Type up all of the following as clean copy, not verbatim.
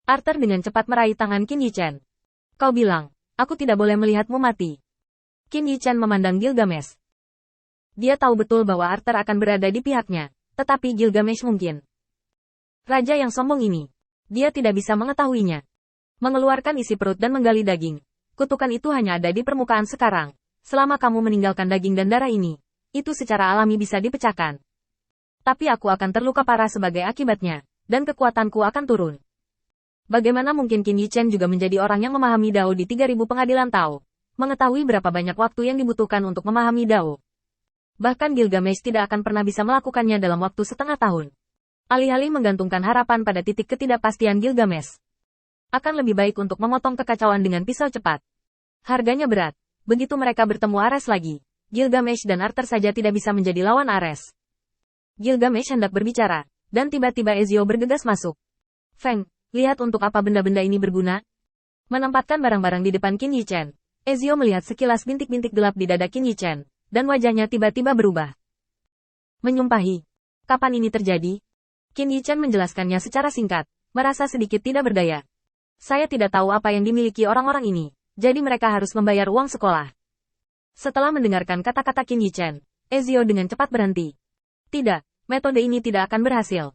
Arthur dengan cepat meraih tangan Qin Yichen. Kau bilang, aku tidak boleh melihatmu mati. Qin Yichen memandang Gilgamesh. Dia tahu betul bahwa Arthur akan berada di pihaknya, tetapi Gilgamesh mungkin. Raja yang sombong ini. Dia tidak bisa mengetahuinya. Mengeluarkan isi perut dan menggali daging. Kutukan itu hanya ada di permukaan sekarang. Selama kamu meninggalkan daging dan darah ini, itu secara alami bisa dipecahkan. Tapi aku akan terluka parah sebagai akibatnya, dan kekuatanku akan turun. Bagaimana mungkin Qin Yichen juga menjadi orang yang memahami Dao di 3000 pengadilan Tao? Mengetahui berapa banyak waktu yang dibutuhkan untuk memahami Dao. Bahkan Gilgamesh tidak akan pernah bisa melakukannya dalam waktu setengah tahun. Alih-alih menggantungkan harapan pada titik ketidakpastian Gilgamesh. Akan lebih baik untuk memotong kekacauan dengan pisau cepat. Harganya berat. Begitu mereka bertemu Ares lagi, Gilgamesh dan Arthur saja tidak bisa menjadi lawan Ares. Gilgamesh hendak berbicara, dan tiba-tiba Ezio bergegas masuk. Feng, lihat untuk apa benda-benda ini berguna. Menempatkan barang-barang di depan Qin Yichen, Ezio melihat sekilas bintik-bintik gelap di dada Qin Yichen, dan wajahnya tiba-tiba berubah. Menyumpahi. Kapan ini terjadi? Qin Yichen menjelaskannya secara singkat, merasa sedikit tidak berdaya. Saya tidak tahu apa yang dimiliki orang-orang ini, jadi mereka harus membayar uang sekolah. Setelah mendengarkan kata-kata Qin Yichen, Ezio dengan cepat berhenti. Tidak, metode ini tidak akan berhasil.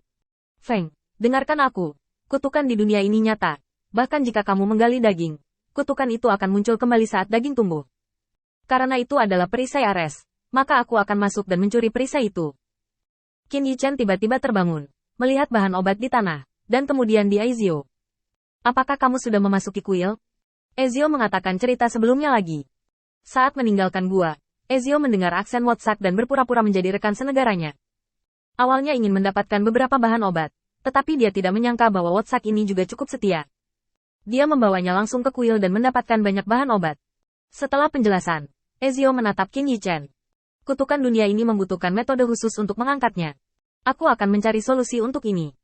Feng, dengarkan aku. Kutukan di dunia ini nyata. Bahkan jika kamu menggali daging, kutukan itu akan muncul kembali saat daging tumbuh. Karena itu adalah perisai Ares, maka aku akan masuk dan mencuri perisai itu. Qin Yichen tiba-tiba terbangun, melihat bahan obat di tanah, dan kemudian di Ezio. Apakah kamu sudah memasuki kuil? Ezio mengatakan cerita sebelumnya lagi. Saat meninggalkan gua, Ezio mendengar aksen Wotsak dan berpura-pura menjadi rekan senegaranya. Awalnya ingin mendapatkan beberapa bahan obat, tetapi dia tidak menyangka bahwa Wotsak ini juga cukup setia. Dia membawanya langsung ke kuil dan mendapatkan banyak bahan obat. Setelah penjelasan, Ezio menatap Qin Yichen. Kutukan dunia ini membutuhkan metode khusus untuk mengangkatnya. Aku akan mencari solusi untuk ini.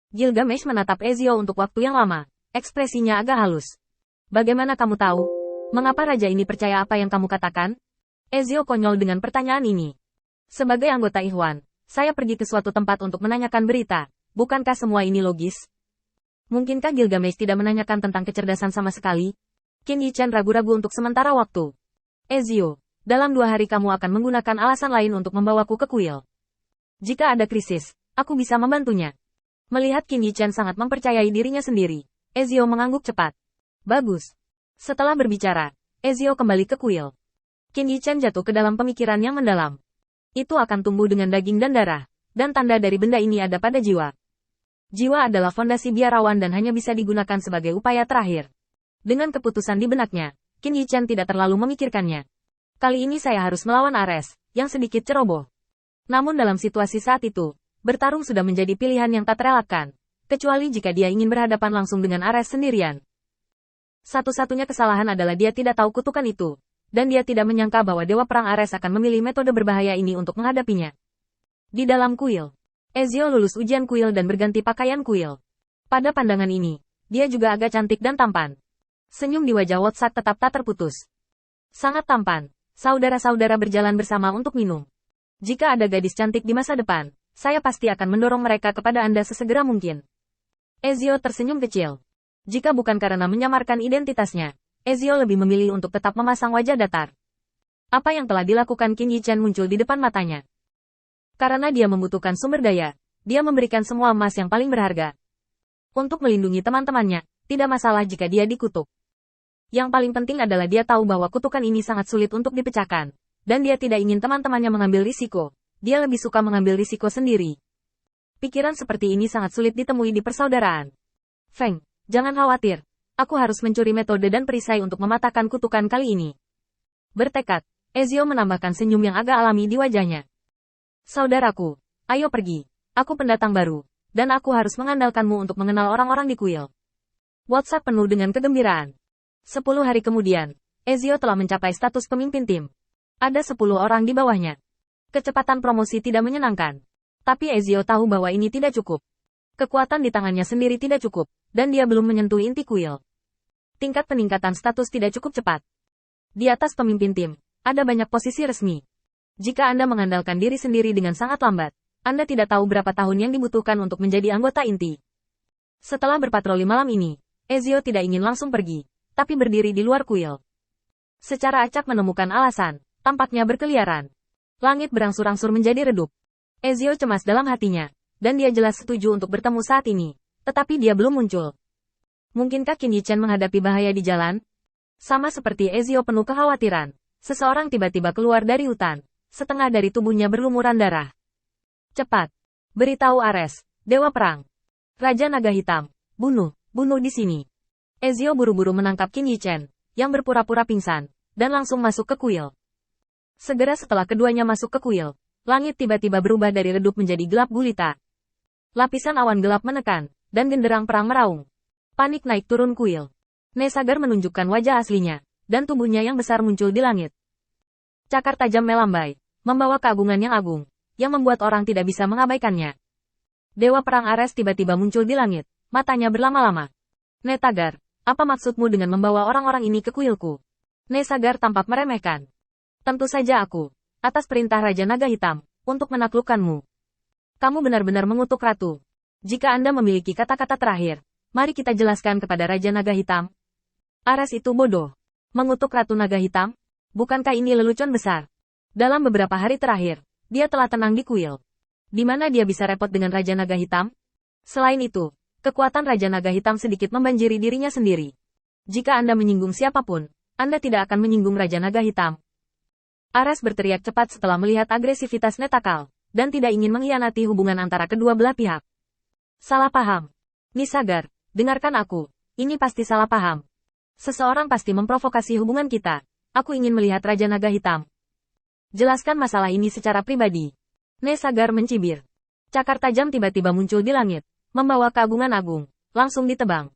Gilgamesh menatap Ezio untuk waktu yang lama, ekspresinya agak halus. Bagaimana kamu tahu? Mengapa raja ini percaya apa yang kamu katakan? Ezio konyol dengan pertanyaan ini. Sebagai anggota Ikhwan, saya pergi ke suatu tempat untuk menanyakan berita. Bukankah semua ini logis? Mungkinkah Gilgamesh tidak menanyakan tentang kecerdasan sama sekali? Qin Yichen ragu-ragu untuk sementara waktu. Ezio, dalam 2 hari kamu akan menggunakan alasan lain untuk membawaku ke kuil. Jika ada krisis, aku bisa membantunya. Melihat Qin Yichen sangat mempercayai dirinya sendiri, Ezio mengangguk cepat. Bagus. Setelah berbicara, Ezio kembali ke kuil. Qin Yichen jatuh ke dalam pemikiran yang mendalam. Itu akan tumbuh dengan daging dan darah, dan tanda dari benda ini ada pada jiwa. Jiwa adalah fondasi biarawan dan hanya bisa digunakan sebagai upaya terakhir. Dengan keputusan di benaknya, Qin Yichen tidak terlalu memikirkannya. Kali ini saya harus melawan Ares, yang sedikit ceroboh. Namun dalam situasi saat itu, bertarung sudah menjadi pilihan yang tak terelakkan, kecuali jika dia ingin berhadapan langsung dengan Ares sendirian. Satu-satunya kesalahan adalah dia tidak tahu kutukan itu, dan dia tidak menyangka bahwa Dewa Perang Ares akan memilih metode berbahaya ini untuk menghadapinya. Di dalam kuil, Ezio lulus ujian kuil dan berganti pakaian kuil. Pada pandangan ini, dia juga agak cantik dan tampan. Senyum di wajah Wotsak tetap tak terputus. Sangat tampan, saudara-saudara berjalan bersama untuk minum. Jika ada gadis cantik di masa depan, saya pasti akan mendorong mereka kepada Anda sesegera mungkin. Ezio tersenyum kecil. Jika bukan karena menyamarkan identitasnya, Ezio lebih memilih untuk tetap memasang wajah datar. Apa yang telah dilakukan Qin Yichen muncul di depan matanya. Karena dia membutuhkan sumber daya, dia memberikan semua emas yang paling berharga. Untuk melindungi teman-temannya, tidak masalah jika dia dikutuk. Yang paling penting adalah dia tahu bahwa kutukan ini sangat sulit untuk dipecahkan, dan dia tidak ingin teman-temannya mengambil risiko. Dia lebih suka mengambil risiko sendiri. Pikiran seperti ini sangat sulit ditemui di persaudaraan. Feng, jangan khawatir. Aku harus mencuri metode dan perisai untuk mematahkan kutukan kali ini. Bertekad, Ezio menambahkan senyum yang agak alami di wajahnya. Saudaraku, ayo pergi. Aku pendatang baru, dan aku harus mengandalkanmu untuk mengenal orang-orang di kuil. WhatsApp penuh dengan kegembiraan. 10 hari kemudian, Ezio telah mencapai status pemimpin tim. Ada 10 orang di bawahnya. Kecepatan promosi tidak menyenangkan. Tapi Ezio tahu bahwa ini tidak cukup. Kekuatan di tangannya sendiri tidak cukup, dan dia belum menyentuh inti kuil. Tingkat peningkatan status tidak cukup cepat. Di atas pemimpin tim, ada banyak posisi resmi. Jika Anda mengandalkan diri sendiri dengan sangat lambat, Anda tidak tahu berapa tahun yang dibutuhkan untuk menjadi anggota inti. Setelah berpatroli malam ini, Ezio tidak ingin langsung pergi, tapi berdiri di luar kuil. Secara acak menemukan alasan, tampaknya berkeliaran. Langit berangsur-angsur menjadi redup. Ezio cemas dalam hatinya, dan dia jelas setuju untuk bertemu saat ini, tetapi dia belum muncul. Mungkinkah Qin Yichen menghadapi bahaya di jalan? Sama seperti Ezio penuh kekhawatiran, seseorang tiba-tiba keluar dari hutan, setengah dari tubuhnya berlumuran darah. Cepat! Beritahu Ares, Dewa Perang. Raja Naga Hitam, bunuh di sini. Ezio buru-buru menangkap Qin Yichen, yang berpura-pura pingsan, dan langsung masuk ke kuil. Segera setelah keduanya masuk ke kuil, langit tiba-tiba berubah dari redup menjadi gelap gulita. Lapisan awan gelap menekan, dan genderang perang meraung. Panik naik turun kuil. Nesagar menunjukkan wajah aslinya, dan tubuhnya yang besar muncul di langit. Cakar tajam melambai, membawa keagungan yang agung, yang membuat orang tidak bisa mengabaikannya. Dewa Perang Ares tiba-tiba muncul di langit, matanya berlama-lama. Netagar, apa maksudmu dengan membawa orang-orang ini ke kuilku? Nesagar tampak meremehkan. Tentu saja aku, atas perintah Raja Naga Hitam, untuk menaklukkanmu. Kamu benar-benar mengutuk Ratu. Jika Anda memiliki kata-kata terakhir, mari kita jelaskan kepada Raja Naga Hitam. Ares itu bodoh. Mengutuk Ratu Naga Hitam? Bukankah ini lelucon besar? Dalam beberapa hari terakhir, dia telah tenang di kuil. Di mana dia bisa repot dengan Raja Naga Hitam? Selain itu, kekuatan Raja Naga Hitam sedikit membanjiri dirinya sendiri. Jika Anda menyinggung siapapun, Anda tidak akan menyinggung Raja Naga Hitam. Ares berteriak cepat setelah melihat agresivitas Netakal, dan tidak ingin mengkhianati hubungan antara kedua belah pihak. Salah paham. Nesagar, dengarkan aku, ini pasti salah paham. Seseorang pasti memprovokasi hubungan kita. Aku ingin melihat Raja Naga Hitam. Jelaskan masalah ini secara pribadi. Nesagar mencibir. Cakar tajam tiba-tiba muncul di langit, membawa keagungan agung, langsung ditebang.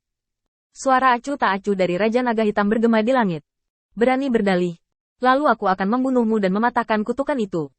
Suara acuh tak acuh dari Raja Naga Hitam bergema di langit. Berani berdalih. Lalu aku akan membunuhmu dan mematahkan kutukan itu.